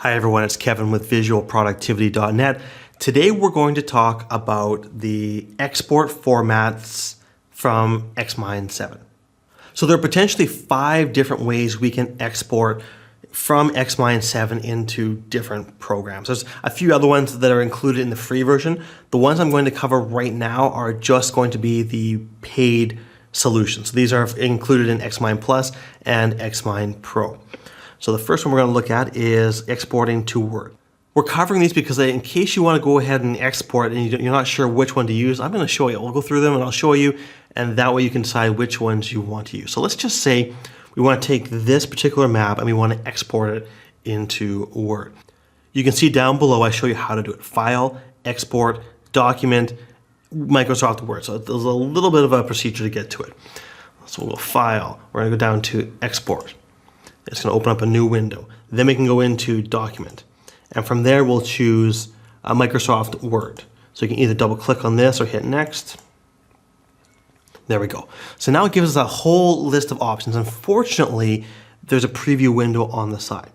Hi everyone, it's Kevin with visualproductivity.net. Today we're going to talk about the export formats from XMind 7. So there are potentially 5 different ways we can export from XMind 7 into different programs. There's a few other ones that are included in the free version. The ones I'm going to cover right now are just going to be the paid solutions. So these are included in XMind Plus and XMind Pro. So the first one we're going to look at is exporting to Word. We're covering these because in case you want to go ahead and export and you're not sure which one to use, I'm going to show you. We'll go through them and I'll show you, and that way you can decide which ones you want to use. So let's just say we want to take this particular map and we want to export it into Word. You can see down below I show you how to do it. File, export, document, Microsoft Word. So there's a little bit of a procedure to get to it. So we'll go File. We're going to go down to Export. It's going to open up a new window. Then we can go into Document. And from there, we'll choose Microsoft Word. So you can either double click on this or hit Next. There we go. So now it gives us a whole list of options. Unfortunately, there's a preview window on the side.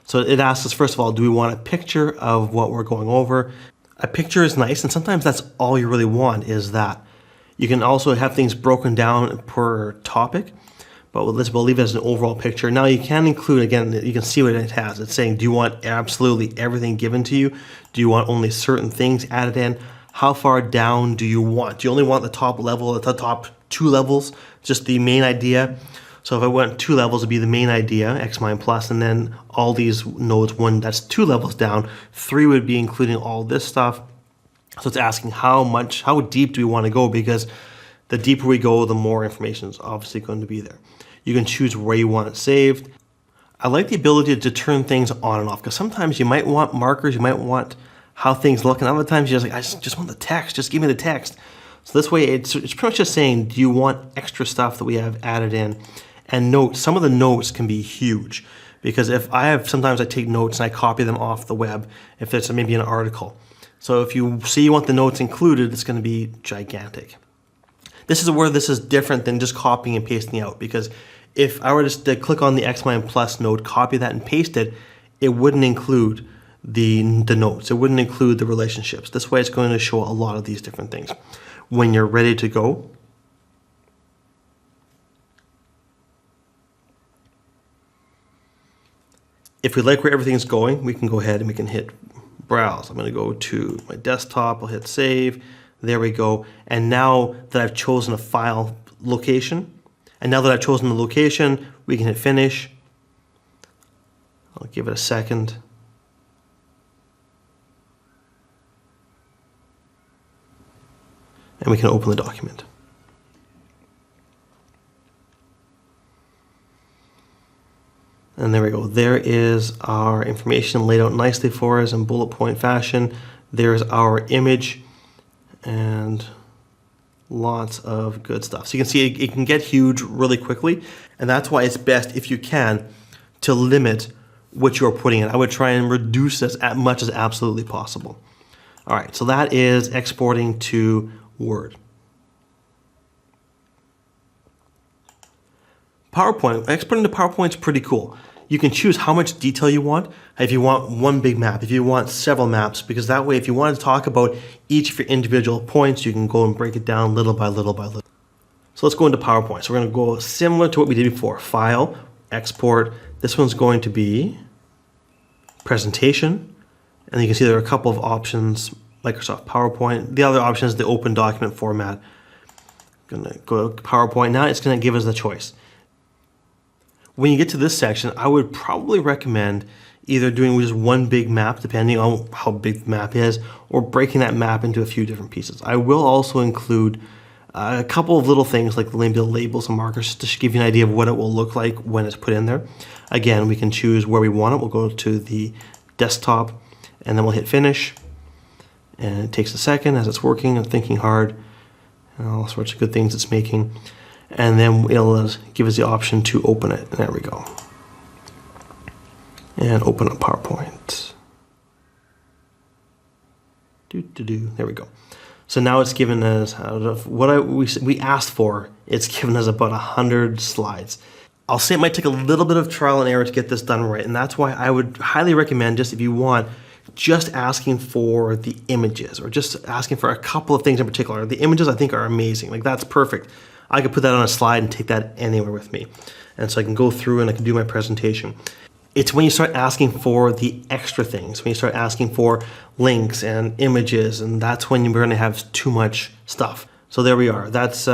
So it asks us, first of all, do we want a picture of what we're going over? A picture is nice, and sometimes that's all you really want is that. You can also have things broken down per topic. But we'll leave it as an overall picture. Now you can include, again, you can see what it has. It's saying, do you want absolutely everything given to you? Do you want only certain things added in? How far down do you want? Do you only want the top level, the top 2 levels, just the main idea? So if I went 2 levels, it'd be the main idea, XMind Plus, and then all these nodes, that's 2 levels down. 3 would be including all this stuff. So it's asking how deep do we want to go? Because the deeper we go, the more information is obviously going to be there. You can choose where you want it saved. I like the ability to turn things on and off because sometimes you might want markers, you might want how things look, and other times you're just like, I just want the text, just give me the text. So this way it's pretty much just saying, do you want extra stuff that we have added in? And note, some of the notes can be huge because sometimes I take notes and I copy them off the web if there's maybe an article. So if you say you want the notes included, it's going to be gigantic. This is where this is different than just copying and pasting out, because if I were just to click on the XMind Plus node, copy that and paste it, it wouldn't include the notes. It wouldn't include the relationships. This way it's going to show a lot of these different things. When you're ready to go, if we like where everything's going, we can go ahead and we can hit Browse. I'm going to go to my desktop. I'll hit Save. There we go. And now that I've chosen a file location, and now that I've chosen the location, we can hit Finish. I'll give it a second. And we can open the document. And there we go. There is our information laid out nicely for us in bullet point fashion. There's our image and lots of good stuff. So you can see it can get huge really quickly, and that's why it's best, if you can, to limit what you're putting in. I would try and reduce this as much as absolutely possible. All right, so that is exporting to Word. PowerPoint, exporting to PowerPoint is pretty cool. You can choose how much detail you want. If you want one big map, if you want several maps, because that way if you want to talk about each of your individual points, you can go and break it down little by little by little. So let's go into PowerPoint. So we're going to go similar to what we did before. File, Export. This one's going to be Presentation. And you can see there are a couple of options. Microsoft PowerPoint. The other option is the open document format. I'm going to go to PowerPoint. Now it's going to give us the choice. When you get to this section, I would probably recommend either doing just one big map, depending on how big the map is, or breaking that map into a few different pieces. I will also include a couple of little things like maybe the labels and markers just to give you an idea of what it will look like when it's put in there. Again, we can choose where we want it. We'll go to the desktop and then we'll hit Finish. And it takes a second as it's working and thinking hard and all sorts of good things it's making. And then it'll give us the option to open it. And there we go. And open up PowerPoint. There we go. So now it's given us, out of what we asked for, it's given us about 100 slides. I'll say it might take a little bit of trial and error to get this done right, and that's why I would highly recommend, just if you want, just asking for the images, or just asking for a couple of things in particular. The images I think are amazing. Like, that's perfect. I could put that on a slide and take that anywhere with me. And so I can go through and I can do my presentation. It's when you start asking for the extra things, when you start asking for links and images, and that's when you're going to have too much stuff. So there we are. That's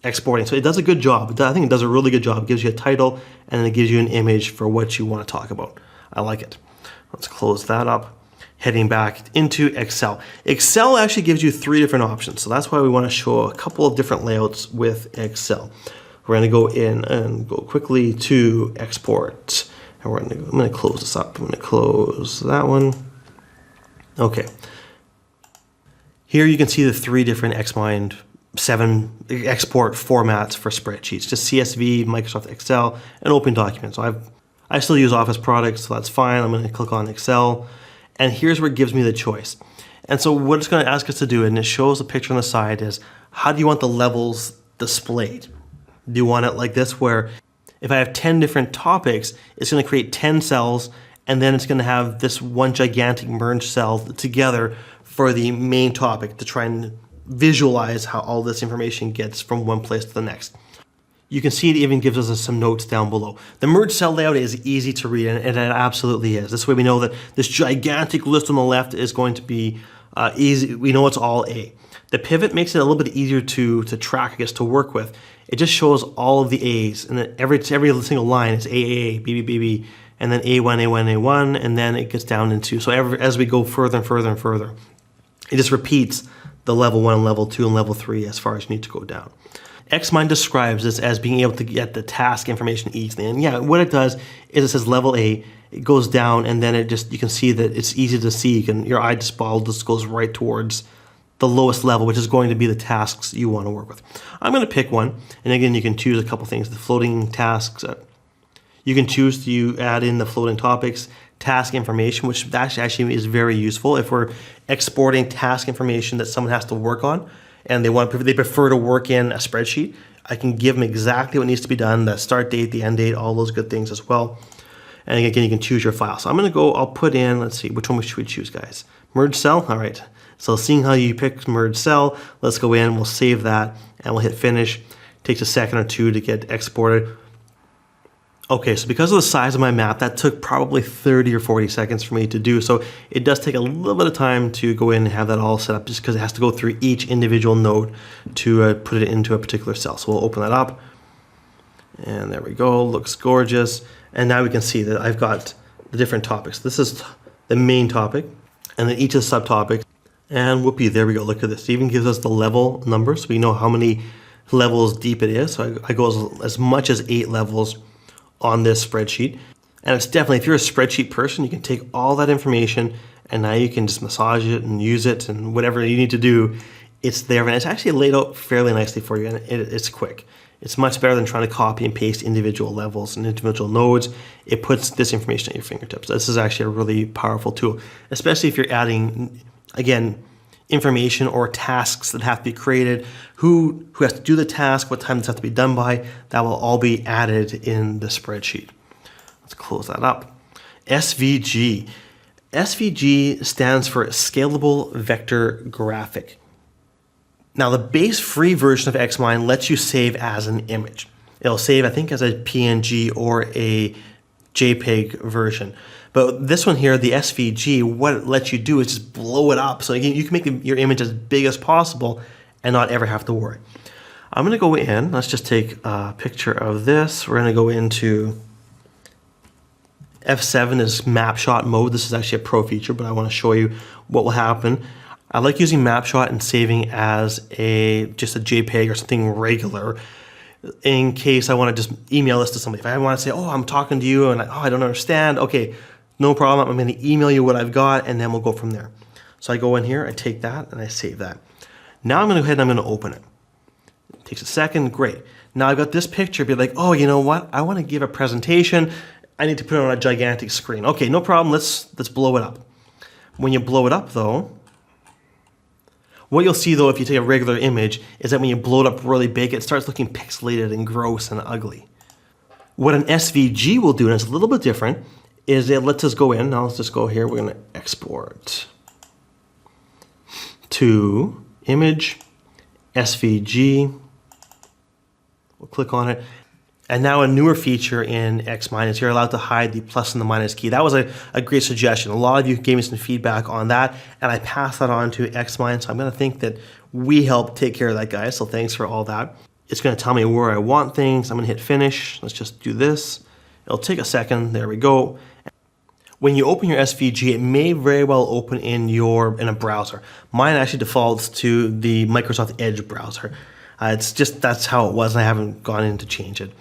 exporting. So it does a good job. I think it does a really good job. It gives you a title and then it gives you an image for what you want to talk about. I like it. Let's close that up. Heading back into Excel. Excel actually gives you 3 different options. So that's why we want to show a couple of different layouts with Excel. We're going to go in and go quickly to export. And I'm going to close this up. I'm going to close that one. Okay. Here you can see the 3 different XMind 7 export formats for spreadsheets. Just CSV, Microsoft Excel, and Open Documents. So I still use Office products, so that's fine. I'm going to click on Excel. And here's where it gives me the choice. And so what it's going to ask us to do, and it shows a picture on the side, is how do you want the levels displayed? Do you want it like this, where if I have 10 different topics, it's going to create 10 cells, and then it's going to have this one gigantic merged cell together for the main topic to try and visualize how all this information gets from one place to the next. You can see it even gives us some notes down below. The merge cell layout is easy to read, and it absolutely is. This way we know that this gigantic list on the left is going to be easy. We know it's all A. The pivot makes it a little bit easier to track, I guess, to work with. It just shows all of the A's, and then every single line is AAA, BBBB, and then A1, A1, A1, and then it gets down into, so as we go further and further and further, it just repeats the level 1, level 2, and level 3 as far as you need to go down. XMind describes this as being able to get the task information easily. And yeah, what it does is it says level A, it goes down, and then you can see that it's easy to see. Your eyeball just goes right towards the lowest level, which is going to be the tasks you want to work with. I'm going to pick one, and again, you can choose a couple things. The floating tasks, you can choose to add in the floating topics, task information, which actually is very useful if we're exporting task information that someone has to work on, and they prefer to work in a spreadsheet. I can give them exactly what needs to be done, the start date, the end date, all those good things as well. And again, you can choose your file. So I'm going to I'll put in, let's see, which one should we choose, guys? Merge cell? All right. So seeing how you pick merge cell, let's go in, we'll save that, and we'll hit finish. Takes a second or two to get exported. Okay, so because of the size of my map, that took probably 30 or 40 seconds for me to do. So it does take a little bit of time to go in and have that all set up, just because it has to go through each individual node to put it into a particular cell. So we'll open that up. And there we go, looks gorgeous. And now we can see that I've got the different topics. This is the main topic, and then each of the subtopics. And whoopee, there we go, look at this. It even gives us the level number, so we know how many levels deep it is. So I go as much as 8 levels on this spreadsheet. And it's definitely, if you're a spreadsheet person, you can take all that information and now you can just massage it and use it, and whatever you need to do, it's there. And it's actually laid out fairly nicely for you, and it's quick. It's much better than trying to copy and paste individual levels and individual nodes. It puts this information at your fingertips. This is actually a really powerful tool, especially if you're adding, again, information or tasks that have to be created, who has to do the task, what time this has to be done by. That will all be added in the spreadsheet. Let's close that up. SVG. SVG stands for Scalable Vector Graphic. Now, the base free version of XMind lets you save as an image. It'll save, I think, as a PNG or a JPEG version. But this one here, the SVG, what it lets you do is just blow it up. So you can make your image as big as possible and not ever have to worry. I'm going to go in. Let's just take a picture of this. We're going to go into F7 is map shot mode. This is actually a pro feature, but I want to show you what will happen. I like using map shot and saving as just a JPEG or something regular, in case I want to just email this to somebody. If I want to say, oh, I'm talking to you and I don't understand, okay, no problem. I'm going to email you what I've got, and then we'll go from there. So I go in here, I take that, and I save that. Now I'm going to go ahead and I'm going to open it. It takes a second, great. Now I've got this picture, be like, oh, you know what? I want to give a presentation. I need to put it on a gigantic screen. Okay, no problem. Let's blow it up. When you blow it up, though, what you'll see, though, if you take a regular image, is that when you blow it up really big, it starts looking pixelated and gross and ugly. What an SVG will do, and it's a little bit different, is it lets us go in. Now let's just go here. We're going to export to image, SVG. We'll click on it. And now a newer feature in XMind is you're allowed to hide the plus and the minus key. That was a great suggestion. A lot of you gave me some feedback on that, and I passed that on to XMind. So I'm going to think that we helped take care of that, guys. So thanks for all that. It's going to tell me where I want things. I'm going to hit finish. Let's just do this. It'll take a second. There we go. When you open your SVG, it may very well open in a browser. Mine actually defaults to the Microsoft Edge browser. It's just, that's how it was, and I haven't gone in to change it.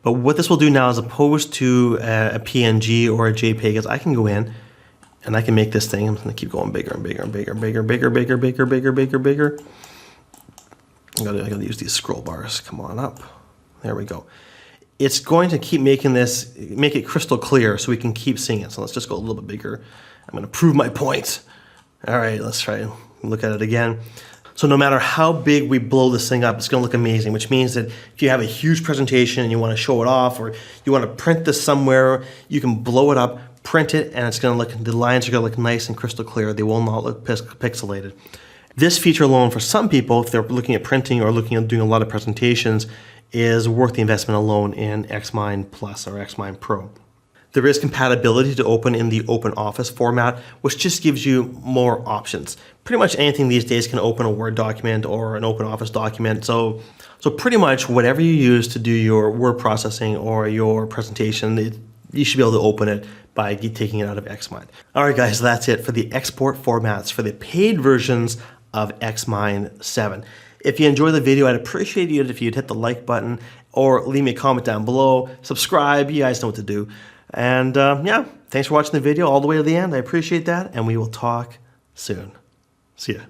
But what this will do now, as opposed to a PNG or a JPEG, is I can go in and I can make this thing. I'm just going to keep going bigger and bigger and bigger and bigger, bigger, bigger, bigger, bigger, bigger, bigger. I gotta use these scroll bars. Come on up. There we go. It's going to keep making this, make it crystal clear so we can keep seeing it. So let's just go a little bit bigger. I'm going to prove my point. All right, let's try and look at it again. So no matter how big we blow this thing up, it's going to look amazing, which means that if you have a huge presentation and you want to show it off, or you want to print this somewhere, you can blow it up, print it, and it's going to look, the lines are going to look nice and crystal clear. They will not look pixelated. This feature alone, for some people, if they're looking at printing or looking at doing a lot of presentations, is worth the investment alone in XMind Plus or XMind Pro. There is compatibility to open in the Open Office format, which just gives you more options. Pretty much anything these days can open a Word document or an Open Office document. So pretty much whatever you use to do your word processing or your presentation, you should be able to open it by taking it out of XMind. All right, guys, that's it for the export formats for the paid versions of XMind 7. If you enjoyed the video, I'd appreciate it if you'd hit the like button or leave me a comment down below. Subscribe, you guys know what to do. And yeah, thanks for watching the video all the way to the end. I appreciate that, and we will talk soon. See ya.